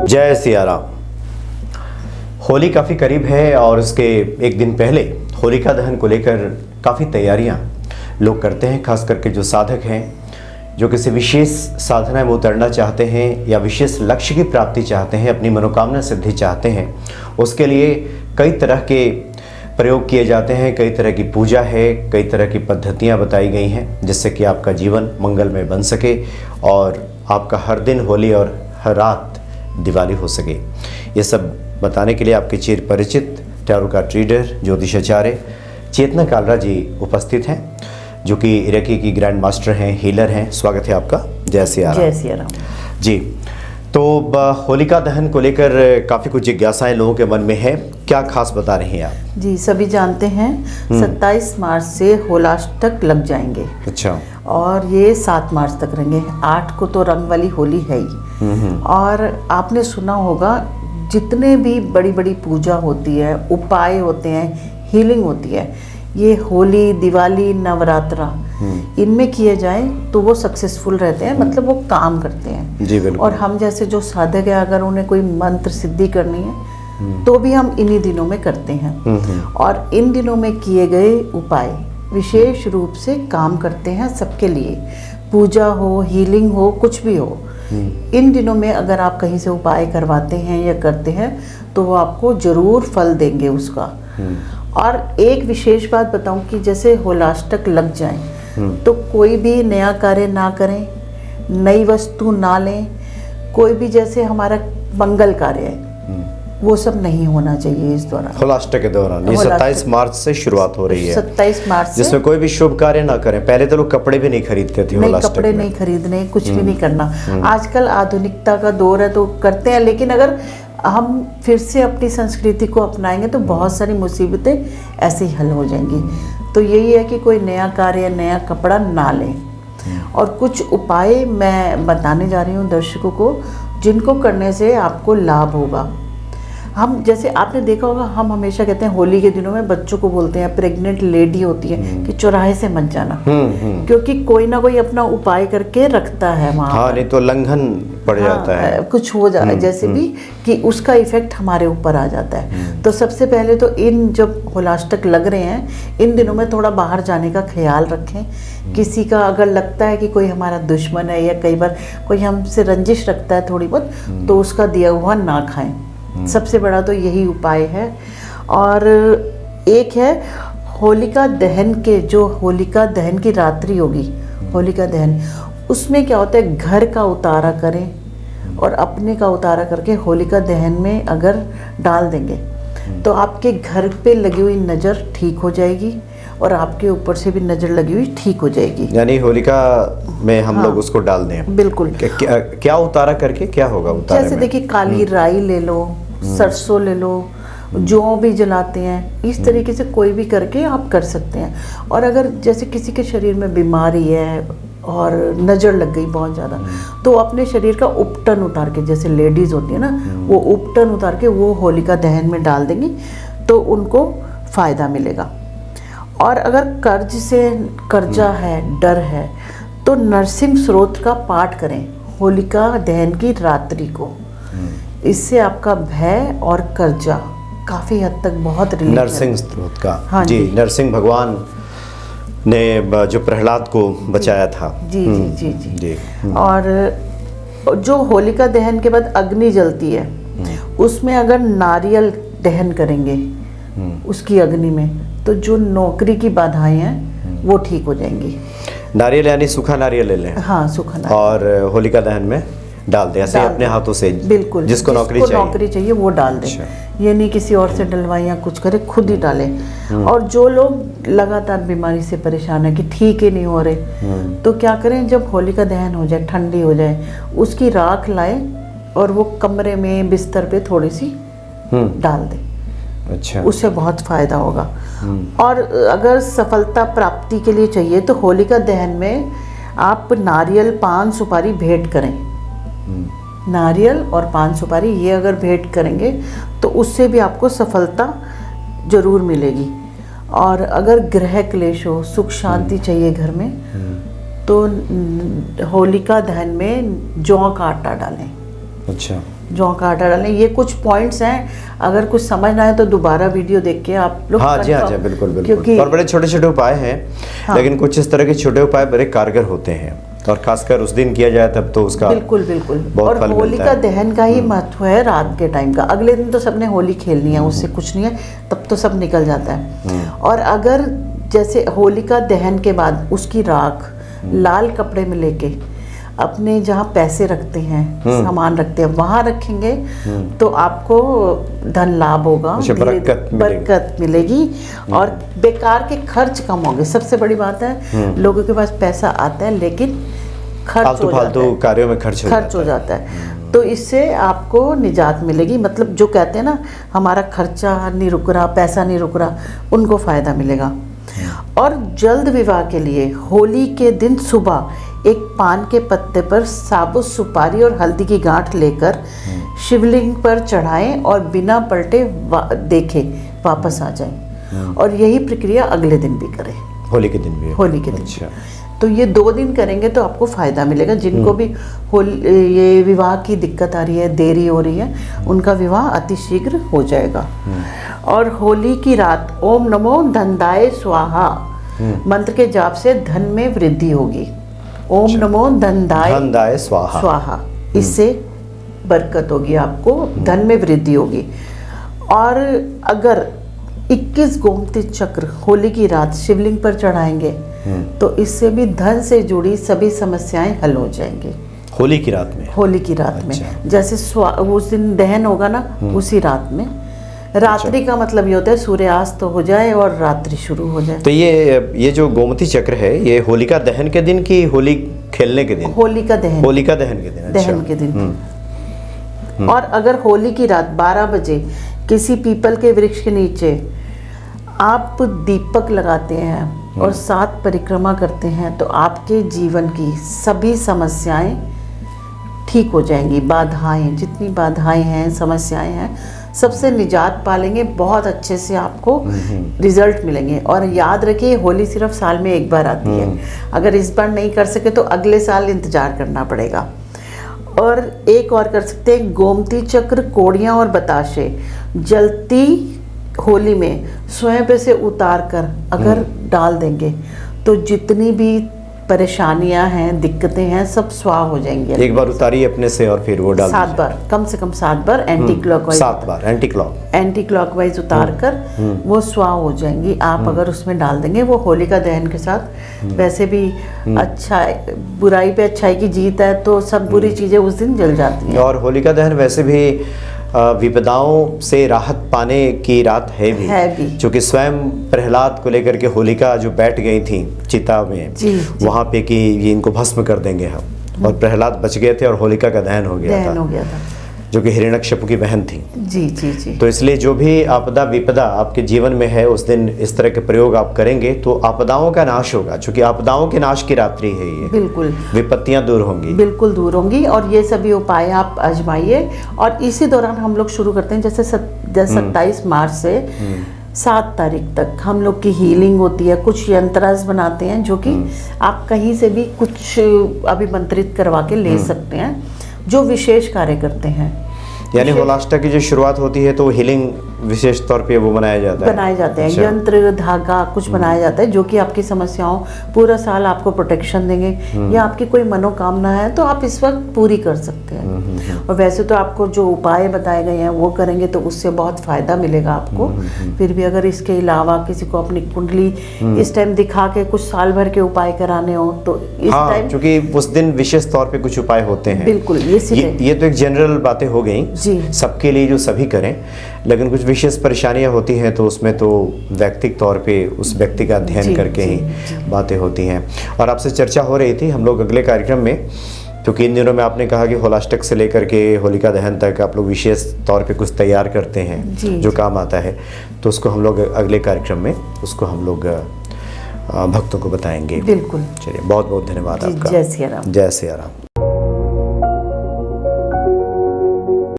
जय सिया राम। होली काफ़ी करीब है और उसके एक दिन पहले होलिका दहन को लेकर काफ़ी तैयारियां लोग करते हैं, खास करके जो साधक हैं, जो किसी विशेष साधना में उतरना चाहते हैं या विशेष लक्ष्य की प्राप्ति चाहते हैं, अपनी मनोकामना सिद्धि चाहते हैं। उसके लिए कई तरह के प्रयोग किए जाते हैं, कई तरह की पूजा है, कई तरह की पद्धतियाँ बताई गई हैं, जिससे कि आपका जीवन मंगलमय बन सके और आपका हर दिन होली और हर रात दिवाली हो सके। ये सब बताने के लिए आपके चिर परिचित टैरो कार्ड रीडर ज्योतिषाचार्य चेतना कालरा जी उपस्थित हैं, जो कि रेकी की ग्रैंड मास्टर हैं, हीलर हैं। स्वागत है आपका। जय सिया राम। जय सिया राम जी। तो होलिका दहन को लेकर काफ़ी कुछ जिज्ञासाएं लोगों के मन में है, क्या खास बता रही हैं आप? जी, सभी जानते हैं 27 मार्च से होलाष्टक लग जाएंगे। अच्छा। और ये 7 मार्च तक रहेंगे। 8 को तो रंग वाली होली है ही। और आपने सुना होगा जितने भी बड़ी बड़ी पूजा होती है, उपाय होते हैं, हीलिंग होती है, ये होली, दिवाली, नवरात्रा इनमें किए जाए तो वो सक्सेसफुल रहते हैं, मतलब वो काम करते हैं। जी बिल्कुल। और हम जैसे जो साधक है, अगर उन्हें कोई मंत्र सिद्धि करनी है तो भी हम इन्हीं दिनों में करते हैं। और इन दिनों में किए गए उपाय विशेष रूप से काम करते हैं सबके लिए। पूजा हो, हीलिंग हो, कुछ भी हो, इन दिनों में अगर आप कहीं से उपाय करवाते हैं या करते हैं तो वो आपको जरूर फल देंगे उसका। और एक विशेष बात बताऊं कि जैसे होलाष्टक लग जाए तो कोई भी नया कार्य ना करें, नई वस्तु ना लें, कोई भी जैसे हमारा मंगल कार्य है वो सब नहीं होना चाहिए इस दौरान, होलाष्टक के दौरान। ये 27 मार्च से शुरुआत हो रही है। 27 मार्च से। जिसमें कोई भी शुभ कार्य ना करें। पहले तो लोग कपड़े भी नहीं खरीदते थे नहीं, होलाष्टक कपड़े में। नहीं खरीदने, कुछ भी नहीं करना। आजकल आधुनिकता का दौर है तो करते हैं, लेकिन अगर हम फिर से अपनी संस्कृति को अपनाएंगे तो बहुत सारी मुसीबतें ऐसे ही हल हो जाएंगी। तो यही है कि कोई नया कार्य, नया कपड़ा ना लें। और कुछ उपाय मैं बताने जा रही हूँ दर्शकों को, जिनको करने से आपको लाभ होगा। हम जैसे आपने देखा होगा, हम हमेशा कहते हैं होली के दिनों में बच्चों को बोलते हैं, प्रेग्नेंट लेडी होती है, कि चौराहे से मत जाना, क्योंकि कोई ना कोई अपना उपाय करके रखता है वहाँ। हाँ, नहीं तो लंघन पड़ जाता है, कुछ हो जाता है जैसे भी, कि उसका इफेक्ट हमारे ऊपर आ जाता है। तो सबसे पहले तो इन जब होलाष्टक लग रहे हैं, इन दिनों में थोड़ा बाहर जाने का ख्याल रखें। किसी का अगर लगता है कि कोई हमारा दुश्मन है या कई बार कोई हमसे रंजिश रखता है थोड़ी बहुत, तो उसका दिया हुआ ना खाएं। सबसे बड़ा तो यही उपाय है। और एक है होलिका दहन के, जो होलिका दहन की रात्रि होगी, होलिका दहन, उसमें क्या होता है, घर का उतारा करें और अपने का उतारा करके होलिका दहन में अगर डाल देंगे तो आपके घर पे लगी हुई नज़र ठीक हो जाएगी और आपके ऊपर से भी नज़र लगी हुई ठीक हो जाएगी। यानी होलिका में हम लोग उसको डाल दें। बिल्कुल। क्या उतारा करके क्या होगा उतारे जैसे में? देखिए, काली राई ले लो, सरसों ले लो, जौ भी जलाते हैं, इस तरीके से कोई भी करके आप कर सकते हैं। और अगर जैसे किसी के शरीर में बीमारी है और नज़र लग गई बहुत ज़्यादा, तो अपने शरीर का उपटन उतार के, जैसे लेडीज़ होती है ना, वो उपटन उतार के वो होलिका दहन में डाल देंगी तो उनको फ़ायदा मिलेगा। और अगर कर्जा है, डर है, तो नरसिंह स्रोत का पाठ करें होलिका दहन की रात्रि को। इससे आपका भय और कर्जा काफ़ी हद तक बहुत रिलीफ। नरसिंह स्रोत का? हाँ जी। नरसिंह भगवान ने जो प्रहलाद को बचाया था। जी जी जी जी। जी। और जो होलिका दहन के बाद अग्नि जलती है, उसमें अगर नारियल दहन करेंगे उसकी अग्नि में, तो जो नौकरी की बाधाएं हैं वो ठीक हो जाएंगी। नारियल यानी सूखा नारियल ले लें। हाँ, सूखा नारियल। और होलिका दहन में डाल दें, ऐसे अपने हाथों से। बिल्कुल। जिसको नौकरी चाहिए वो डाल दें। अच्छा। ये नहीं किसी और से डलवाएं या कुछ करे, खुद ही डालें। और जो लोग लगातार बीमारी से परेशान है कि ठीक ही नहीं हो रहे, तो क्या करें, जब होलिका दहन हो जाए, ठंडी हो जाए, उसकी राख लाएं और वो कमरे में बिस्तर पे थोड़ी सी डाल दें। अच्छा। उससे बहुत फायदा होगा। और अगर सफलता प्राप्ति के लिए चाहिए तो होलिका दहन में आप नारियल, पान, सुपारी भेंट करें। नारियल और पान सुपारी ये अगर भेंट करेंगे तो उससे भी आपको सफलता जरूर मिलेगी। और अगर ग्रह क्लेश हो, सुख शांति चाहिए घर में, तो होलिका दहन में जौ का आटा डालें। अच्छा। जौ का आटा डालें। ये कुछ पॉइंट्स हैं, अगर कुछ समझना है तो दोबारा वीडियो देख के आप लोग हाँ जी, हाँ जी, बिल्कुल बिल्कुल। क्योंकि और बड़े छोटे छोटे उपाय हैं, हाँ। लेकिन कुछ इस तरह के छोटे उपाय बड़े कारगर होते हैं, और खासकर उस दिन किया जाए तब तो उसका बिल्कुल बिल्कुल। बहुत और फल होली मिलता का है। दहन का ही महत्व है रात के टाइम का। अगले दिन तो सबने होली खेलनी है, उससे कुछ नहीं है, तब तो सब निकल जाता है। और अगर जैसे होली का दहन के बाद उसकी राख लाल कपड़े में लेके अपने जहाँ पैसे रखते हैं, सामान रखते हैं, वहाँ रखेंगे तो आपको धन लाभ होगा, अच्छा, बरकत मिलेगी और बेकार के खर्च कम होंगे। सबसे बड़ी बात है, लोगों के पास पैसा आता है लेकिन खर्च हो जाता है, कार्यों में खर्च हो जाता है। तो इससे आपको निजात मिलेगी। मतलब जो कहते हैं ना, हमारा खर्चा नहीं रुक रहा, पैसा नहीं रुक रहा, उनको फायदा मिलेगा। और जल्द विवाह के लिए होली के दिन सुबह एक पान के पत्ते पर साबुत सुपारी और हल्दी की गांठ लेकर शिवलिंग पर चढ़ाएं और बिना पलटे देखे वापस आ जाएं। और यही प्रक्रिया अगले दिन भी करें, होली के दिन भी। होली के दिन। अच्छा। तो ये 2 दिन करेंगे तो आपको फ़ायदा मिलेगा। जिनको भी ये विवाह की दिक्कत आ रही है, देरी हो रही है, उनका विवाह अतिशीघ्र हो जाएगा। और होली की रात ओम नमो धनदाय स्वाहा मंत्र के जाप से धन में वृद्धि होगी। ओम नमो धनदाय स्वाहा, इससे बरकत होगी, आपको धन में वृद्धि होगी। और अगर 21 गोमती चक्र होली की रात शिवलिंग पर चढ़ाएंगे तो इससे भी धन से जुड़ी सभी समस्याएं हल हो जाएंगी। होली की रात में? होली की रात में। अच्छा। जैसे उस दिन दहन होगा ना, उसी रात में। रात्रि का मतलब ये होता है सूर्यास्त हो जाए और रात्रि शुरू हो जाए। तो ये जो गोमती चक्र है, ये होलिका दहन के दिन की होली खेलने के दिन? होलिका दहन के दिन। दहन के दिन। और अगर होली की रात 12 बजे किसी पीपल के वृक्ष के नीचे आप दीपक लगाते हैं और 7 परिक्रमा करते हैं तो आपके जीवन की सभी समस्याएं ठीक हो जाएंगी। बाधाएं, जितनी बाधाएं हैं, समस्याएं हैं, सबसे निजात पालेंगे। बहुत अच्छे से आपको रिजल्ट मिलेंगे। और याद रखिए, होली सिर्फ साल में एक बार आती है। अगर इस बार नहीं कर सके तो अगले साल इंतजार करना पड़ेगा। और एक और कर सकते हैं, गोमती चक्र, कोड़ियाँ और बताशे जलती होली में स्वयं पे से उतार कर अगर डाल देंगे तो जितनी भी परेशानियां हैं, दिक्कतें हैं, सब स्वाह हो जाएंगी। एक बार उतारिए अपने से और फिर वो डाल 7 बार, कम से कम 7 बार एंटी क्लॉकवाइज। 7 बार एंटी क्लॉकवाइज उतार कर वो स्वाह हो जाएंगी। आप अगर उसमें डाल देंगे, वो होलिका दहन के साथ वैसे भी अच्छा, बुराई पे अच्छाई की जीत है, तो सब बुरी चीजें उस दिन जल जाती हैं। और होलिका दहन वैसे भी विपदाओं से राहत पाने की रात है भी। क्योंकि स्वयं प्रहलाद को लेकर के होलिका जो बैठ गई थी चिता में, वहां पे कि ये इनको भस्म कर देंगे हम, और प्रहलाद बच गए थे और होलिका का दहन हो गया था, जो कि हिरण्यकश्यप की बहन थी। जी। तो इसलिए जो भी आपदा विपदा आपके जीवन में है, उस दिन इस तरह के प्रयोग आप करेंगे तो आपदाओं का नाश होगा, क्योंकि आपदाओं के नाश की रात्रि है ये। बिल्कुल, विपत्तियां दूर होंगी, बिल्कुल दूर होंगी। और ये सभी उपाय आप आजमाइए। और इसी दौरान हम लोग शुरू करते हैं, जैसे 27 मार्च से 7 तारीख तक हम लोग की हीलिंग होती है। कुछ यंत्रास बनाते हैं जो कि आप कहीं से भी कुछ अभिमंत्रित करवा के ले सकते हैं, जो विशेष कार्य करते हैं। यानी होलाष्टक की जो शुरुआत होती है तो हीलिंग विशेष तौर पे वो बनाए जाते हैं। अच्छा। यंत्र, धागा कुछ बनाया जाता है जो कि आपकी समस्याओं, पूरा साल आपको प्रोटेक्शन देंगे। या आपकी कोई मनोकामना है तो आप इस वक्त पूरी कर सकते हैं। और वैसे तो आपको जो उपाय बताए गए हैं वो करेंगे तो उससे बहुत फायदा मिलेगा आपको। फिर भी अगर इसके अलावा किसी को अपनी कुंडली इस टाइम दिखा के कुछ साल भर के उपाय कराने हो तो इस टाइम, क्योंकि उस दिन विशेष तौर पे कुछ उपाय होते हैं। बिल्कुल, ये तो एक जनरल बातें हो गई सबके लिए, जो सभी करें। लेकिन कुछ विशेष परेशानियां होती हैं तो उसमें तो व्यक्तिगत तौर पे उस व्यक्ति का अध्ययन करके ही बातें होती हैं। और आपसे चर्चा हो रही थी, हम लोग अगले कार्यक्रम में, क्योंकि इन दिनों में आपने कहा कि होलाष्टक से लेकर के होलिका दहन तक आप लोग विशेष तौर पे कुछ तैयार करते हैं जो काम आता है, तो उसको हम लोग अगले कार्यक्रम में उसको हम लोग भक्तों को बताएंगे। बिल्कुल। चलिए, बहुत बहुत धन्यवाद आपका। जय सिया राम। जय सिया राम।